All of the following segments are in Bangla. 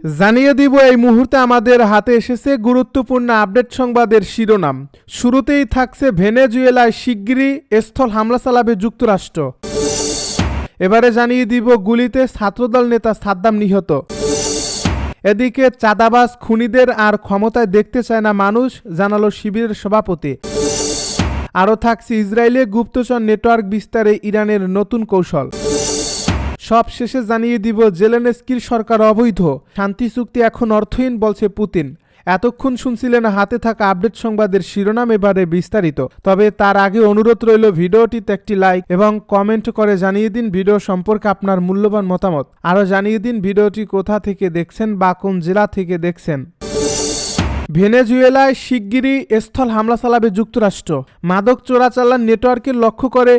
জানিয়ে দিব এই মুহূর্তে আমাদের হাতে এসেছে গুরুত্বপূর্ণ আপডেট সংবাদের শিরোনাম। শুরুতেই থাকছে ভেনেজুয়েলায় শিগগিরই স্থল হামলা চালাবে যুক্তরাষ্ট্র। এবারে জানিয়ে দিব গুলিতে ছাত্রদল নেতা সাদ্দাম নিহত। এদিকে চাঁদাবাজ খুনিদের আর ক্ষমতায় দেখতে চায় না মানুষ, জানালো শিবিরের সভাপতি। আরও থাকছে ইসরায়েলে গুপ্তচর নেটওয়ার্ক বিস্তারে ইরানের নতুন কৌশল। সব শেষে জানিয়ে দিব জেলেনস্কির সরকার অবৈধ, শান্তি চুক্তি এখন অর্থহীন বলছে পুতিন। এতক্ষণ শুনছিলেন হাতে থাকা আপডেট সংবাদের শিরোনাম, এবারে বিস্তারিত। তবে তার আগে অনুরোধ রইল ভিডিওটিতে একটি লাইক এবং কমেন্ট করে জানিয়ে দিন ভিডিও সম্পর্কে আপনার মূল্যবান মতামত। আরও জানিয়ে দিন ভিডিওটি কোথা থেকে দেখছেন বা কোন জেলা থেকে দেখছেন। ভেনেজুয়েলায় শিগগিরই স্থল হামলা চালাবে যুক্তরাষ্ট্র। মাদক চোরাচালান নেটওয়ার্কের লক্ষ্য করে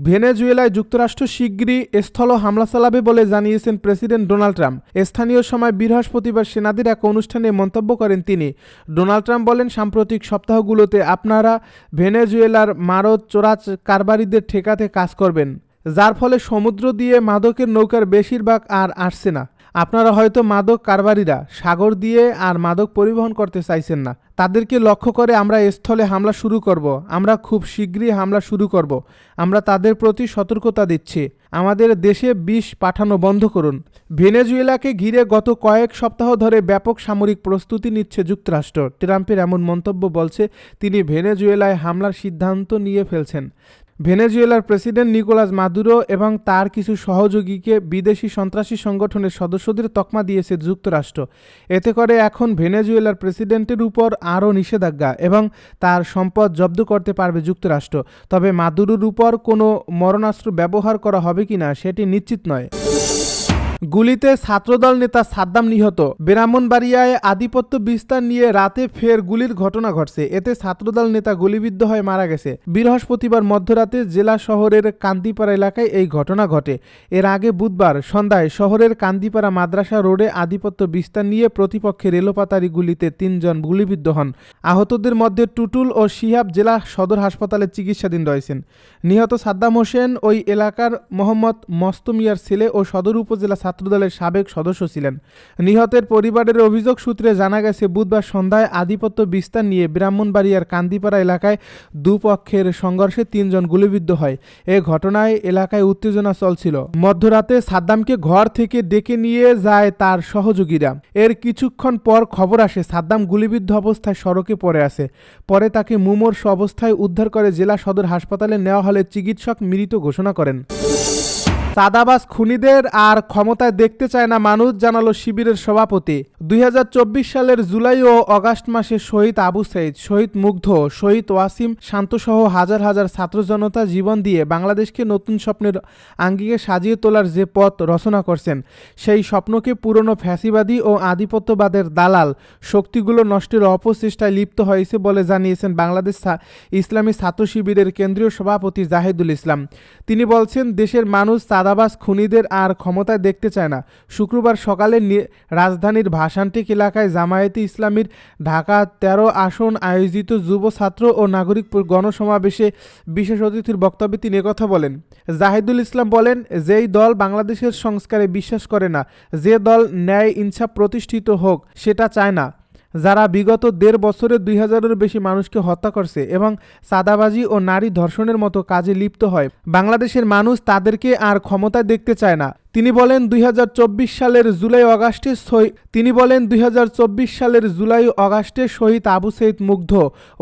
ভেনেজুয়েলায় যুক্তরাষ্ট্র শিগগিরই স্থল হামলা চালাবে বলে জানিয়েছেন প্রেসিডেন্ট ডোনাল্ড ট্রাম্প। স্থানীয় সময় বৃহস্পতিবার সেনাদের এক অনুষ্ঠানে মন্তব্য করেন তিনি। ডোনাল্ড ট্রাম্প বলেন, সাম্প্রতিক সপ্তাহগুলোতে আপনারা ভেনেজুয়েলার মাদক চোরা কারবারিদের ঠেকাতে কাজ করবেন, যার ফলে সমুদ্র দিয়ে মাদকের নৌকার বেশিরভাগ আর আসছে না। আপনারা হয়তো মাদক কারবারিরা সাগর দিয়ে আর মাদক পরিবহন করতে চাইছেন না, তাদেরকে লক্ষ্য করে আমরা স্থলে হামলা শুরু করব। আমরা খুব শীঘ্রই হামলা শুরু করব। আমরা তাদের প্রতি সতর্কতা দিচ্ছি, আমাদের দেশে বিষ পাঠানো বন্ধ করুন। ভেনেজুয়েলাকে ঘিরে গত কয়েক সপ্তাহ ধরে ব্যাপক সামরিক প্রস্তুতি নিচ্ছে যুক্তরাষ্ট্র। ট্রাম্পের এমন মন্তব্য বলছে তিনি ভেনেজুয়েলায় হামলার সিদ্ধান্ত নিয়ে ফেলছেন। ভেনেজুয়েলার প্রেসিডেন্ট নিকোলাস মাদুরো এবং তার কিছু সহযোগীকে বিদেশি সন্ত্রাসী সংগঠনের সদস্যদের তকমা দিয়েছে যুক্তরাষ্ট্র। এতে করে এখন ভেনেজুয়েলার প্রেসিডেন্টের উপর আরও নিষেধাজ্ঞা এবং তার সম্পদ জব্দ করতে পারবে যুক্তরাষ্ট্র। তবে মাদুরোর উপর কোনো মরণাস্ত্র ব্যবহার করা হবে কিনা সেটি নিশ্চিত নয়। গুলিতে ছাত্রদল নেতা সাদ্দাম নিহত। ব্রাহ্মণবাড়িয়ায় আধিপত্য বিস্তার নিয়ে রাতে ফের গুলির ঘটনা ঘটছে। এতে ছাত্রদল নেতা গুলিবিদ্ধ হয়ে মারা গেছে। বৃহস্পতিবার মধ্যরাতে জেলা শহরের কান্দিপাড়া এলাকায় এই ঘটনা ঘটে। এর আগে বুধবার সন্ধ্যায় শহরের কান্দিপাড়া মাদ্রাসা রোডে আধিপত্য বিস্তার নিয়ে প্রতিপক্ষের এলোপাতাড়ি গুলিতে 3 জন গুলিবিদ্ধ হন। আহতদের মধ্যে টুটুল ও শিহাব জেলা সদর হাসপাতালে চিকিৎসাধীন রয়েছেন। নিহত সাদ্দাম হোসেন ওই এলাকার মোহাম্মদ মস্তমিয়ার ছেলে ও সদর উপজেলা ছাত্রদলের সাবেক সদস্য ছিলেন। নিহতের পরিবারের অভিযোগ সূত্রে জানা গেছে, বুধবার সন্ধ্যায় আধিপত্য বিস্তার নিয়ে ব্রাহ্মণবাড়িয়ার কান্দিপাড়া এলাকায় দুপক্ষের সংঘর্ষে 3 জন গুলিবিদ্ধ হয়। এ ঘটনায় এলাকায় উত্তেজনা চলছিল। মধ্যরাতে সাদ্দামকে ঘর থেকে ডেকে নিয়ে যায় তার সহযোগীরা। এর কিছুক্ষণ পর খবর আসে সাদ্দাম গুলিবিদ্ধ অবস্থায় সড়কে পড়ে আছে। পরে তাকে মুমূর্ষু অবস্থায় উদ্ধার করে জেলা সদর হাসপাতালে নেওয়া হলে চিকিৎসক মৃত ঘোষণা করেন। চাঁদাবাজ খুনিদের আর ক্ষমতায় দেখতে চায় না মানুষ, জানালো শিবিরের সভাপতি। 2024 সালের জুলাই ও আগস্ট মাসে শহীদ আবু সাইদ, শহীদ মুগ্ধ, শহীদ ওয়াসিম শান্তসহ হাজার হাজার ছাত্র জনতা জীবন দিয়ে বাংলাদেশকে নতুন স্বপ্নের আঙ্গিকে সাজিয়ে তোলার যে পথ রচনা করছেন, সেই স্বপ্নকে পুরনো ফ্যাসিবাদী ও আধিপত্যবাদের দালাল শক্তিগুলো নষ্টের অপচেষ্টায় লিপ্ত হয়েছে বলে জানিয়েছেন বাংলাদেশ ইসলামী ছাত্র শিবিরের কেন্দ্রীয় সভাপতি জাহিদুল ইসলাম। তিনি বলছেন, দেশের মানুষ চাঁদাবাজ খুনিদের আর ক্ষমতায় দেখতে চায় না। শুক্রবার সকালে রাজধানীর ভাসানটেক এলাকায় জামায়াতে ইসলামীর ঢাকা 13 আসন আয়োজিত যুব ছাত্র ও নাগরিক গণসমাবেশে বিশেষ অতিথির বক্তব্যে তিনি একথা বলেন। জাহিদুল ইসলাম বলেন, যেই দল বাংলাদেশের সংস্কারে বিশ্বাস করে না, যে দল ন্যায় ইনসাফ প্রতিষ্ঠিত হোক সেটা চায় না, যারা বিগত 1.5 বছরে 2000-এর বেশি মানুষকে হত্যা করছে এবং চাঁদাবাজি ও নারী ধর্ষণের মতো কাজে লিপ্ত হয়, বাংলাদেশের মানুষ তাদেরকে আর ক্ষমতায় দেখতে চায় না। তিনি বলেন 2024 সালের জুলাই আগস্টে শহীদ আবু সাইদ, মুগ্ধ,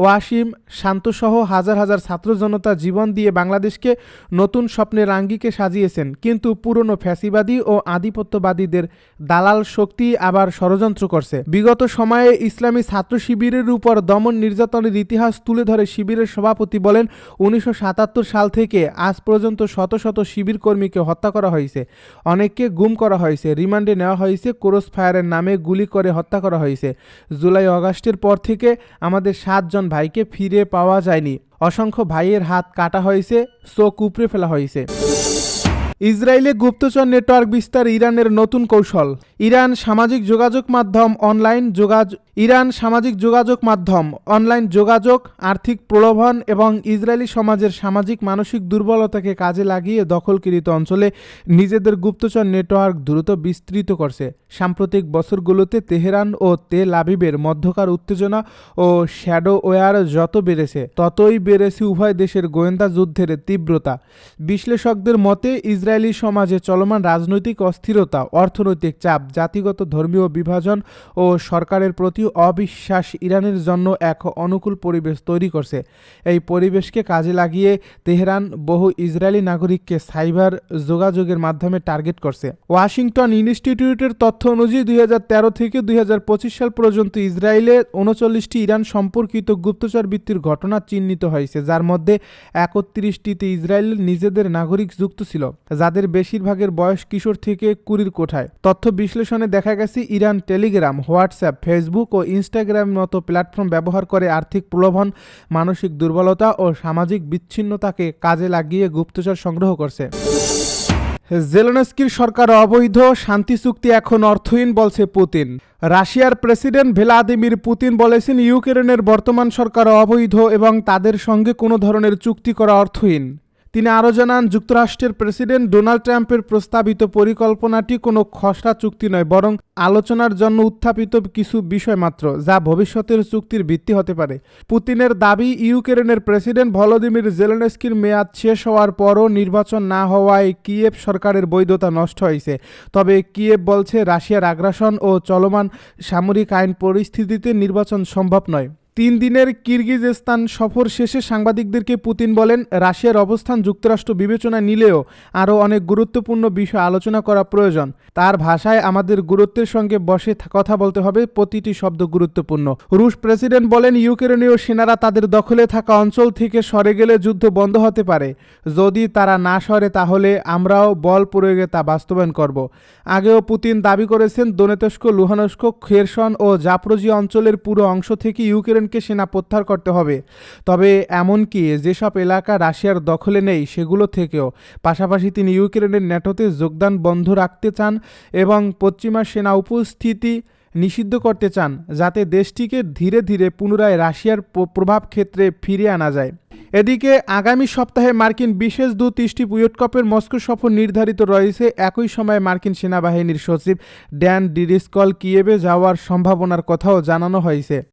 ওয়াসিম শান্তসহ হাজার হাজার ছাত্র জনতা জীবন দিয়ে বাংলাদেশকে নতুন স্বপ্নের আঙ্গিকে সাজিয়েছেন। কিন্তু পুরনো ফ্যাসিবাদী ও আধিপত্যবাদীদের দালাল শক্তি আবার ষড়যন্ত্র করছে। বিগত সময়ে ইসলামী ছাত্র শিবিরের উপর দমন নির্যাতনের ইতিহাস তুলে ধরে শিবিরের সভাপতি বলেন, 1977 সাল থেকে আজ পর্যন্ত শত শত শিবির কর্মীকে হত্যা করা হয়েছে, অনেককে গুম করা হয়েছে, রিমান্ডে নেওয়া হয়েছে, ক্রস ফায়ারের নামে গুলি করে হত্যা করা হয়েছে। জুলাই আগস্টের পর থেকে আমাদের 7 জন ভাইকে ফিরে পাওয়া যায়নি। অসংখ্য ভাইয়ের হাত কাটা হয়েছে, চোখ উপড়ে ফেলা হয়েছে। ইসরায়েলে গুপ্তচর নেটওয়ার্ক বিস্তার ইরানের নতুন কৌশল। ইরান সামাজিক যোগাযোগ মাধ্যম অনলাইন যোগাযোগ, আর্থিক প্রলোভন এবং ইসরায়েলি সমাজের সামাজিক মানসিক দুর্বলতাকে কাজে লাগিয়ে দখলকৃত অঞ্চলে নিজেদের গুপ্তচর নেটওয়ার্ক দ্রুত বিস্তৃত করছে। সাম্প্রতিক বছরগুলোতে তেহরান ও তেল আবিবের মধ্যকার উত্তেজনা ও শ্যাডোওয়্যার যত বেড়েছে ততই বেড়েছে উভয় দেশের গোয়েন্দা যুদ্ধের তীব্রতা। বিশ্লেষকদের মতে ইসরায়েলি সমাজে চলমান রাজনৈতিক অস্থিরতা, অর্থনৈতিক চাপ, জাতিগত ধর্মীয় বিভাজন ও সরকারের প্রতি অবিশ্বাস ইরানের জন্য এক অনুকূল পরিবেশ তৈরি করছে। এই পরিবেশকে কাজে লাগিয়ে তেহরান বহু ইসরায়েলি নাগরিককে সাইবার যোগাযোগের মাধ্যমে টার্গেট করছে। ওয়াশিংটন ইনস্টিটিউটের তথ্য অনুযায়ী 2013 থেকে 2025 সাল পর্যন্ত ইসরায়েলে 39টি ইরান সম্পর্কিত গুপ্তচর বৃত্তির ঘটনা চিহ্নিত হয়েছে, যার মধ্যে 31টিতে ইসরায়েলের নিজেদের নাগরিক যুক্ত ছিল, যাদের বেশিরভাগের বয়স কিশোর থেকে কুড়ির কোঠায়। তথ্য বিশ্লেষণে দেখা গেছে ইরান টেলিগ্রাম, হোয়াটসঅ্যাপ, ফেসবুক ও ইনস্টাগ্রাম মতো প্ল্যাটফর্ম ব্যবহার করে আর্থিক প্রলোভন, মানসিক দুর্বলতা ও সামাজিক বিচ্ছিন্নতাকে কাজে লাগিয়ে গুপ্তচর সংগ্রহ করছে। জেলেনস্কির সরকার অবৈধ, শান্তি চুক্তি এখন অর্থহীন বলছে পুতিন। রাশিয়ার প্রেসিডেন্ট ভ্লাদিমির পুতিন বলেছেন ইউক্রেনের বর্তমান সরকার অবৈধ এবং তাদের সঙ্গে কোনো ধরনের চুক্তি করা অর্থহীন। তিনি আরও জানান, যুক্তরাষ্ট্রের প্রেসিডেন্ট ডোনাল্ড ট্রাম্পের প্রস্তাবিত পরিকল্পনাটি কোনো খসড়া চুক্তি নয়, বরং আলোচনার জন্য উত্থাপিত কিছু বিষয় মাত্র, যা ভবিষ্যতের চুক্তির ভিত্তি হতে পারে। পুতিনের দাবি, ইউক্রেনের প্রেসিডেন্ট ভলোদিমির জেলেনস্কির মেয়াদ শেষ হওয়ার পরও নির্বাচন না হওয়ায় কিয়েভ সরকারের বৈধতা নষ্ট হয়েছে। তবে কিয়েভ বলছে রাশিয়ার আগ্রাসন ও চলমান সামরিক আইন পরিস্থিতিতে নির্বাচন সম্ভব নয়। 3 দিনের কিরগিজস্তান সফর শেষে সাংবাদিকদেরকে পুতিন বলেন, রাশিয়ার অবস্থান যুক্তরাষ্ট্র বিবেচনায় নিলেও আরও অনেক গুরুত্বপূর্ণ বিষয় আলোচনা করা প্রয়োজন। তার ভাষায়, আমাদের গুরুত্বের সঙ্গে বসে কথা বলতে হবে, প্রতিটি শব্দ গুরুত্বপূর্ণ। রুশ প্রেসিডেন্ট বলেন, ইউক্রেনীয় সেনারা তাদের দখলে থাকা অঞ্চল থেকে সরে গেলে যুদ্ধ বন্ধ হতে পারে। যদি তারা না সরে তাহলে আমরাও বল প্রয়োগে তা বাস্তবায়ন করব। আগেও পুতিন দাবি করেছেন, দোনেৎস্ক, লুহানস্ক, খেরসন ও জাপরোজিয়া অঞ্চলের পুরো অংশ থেকে ইউক্রেনকে সেনা প্রত্যাহার করতে হবে। তবে এমনকি যেসব এলাকা রাশিয়ার দখলে নেই সেগুলো থেকেও। পাশাপাশি তিনি ইউক্রেনের ন্যাটোতে যোগদান বন্ধ রাখতে চান এবং পশ্চিমা সেনা উপস্থিতি নিষিদ্ধ করতে চান, যাতে দেশটিকে ধীরে ধীরে পুনরায় রাশিয়ার প্রভাব ক্ষেত্রে ফিরিয়ে আনা যায়। এদিকে আগামী সপ্তাহে মার্কিন বিশেষ দূত স্টিভ উইটকফের মস্কো সফর নির্ধারিত রয়েছে। একই সময়ে মার্কিন সেনাবাহিনীর সচিব ড্যান ডিরিসকল কিয়েভে যাওয়ার সম্ভাবনার কথাও জানানো হয়েছে।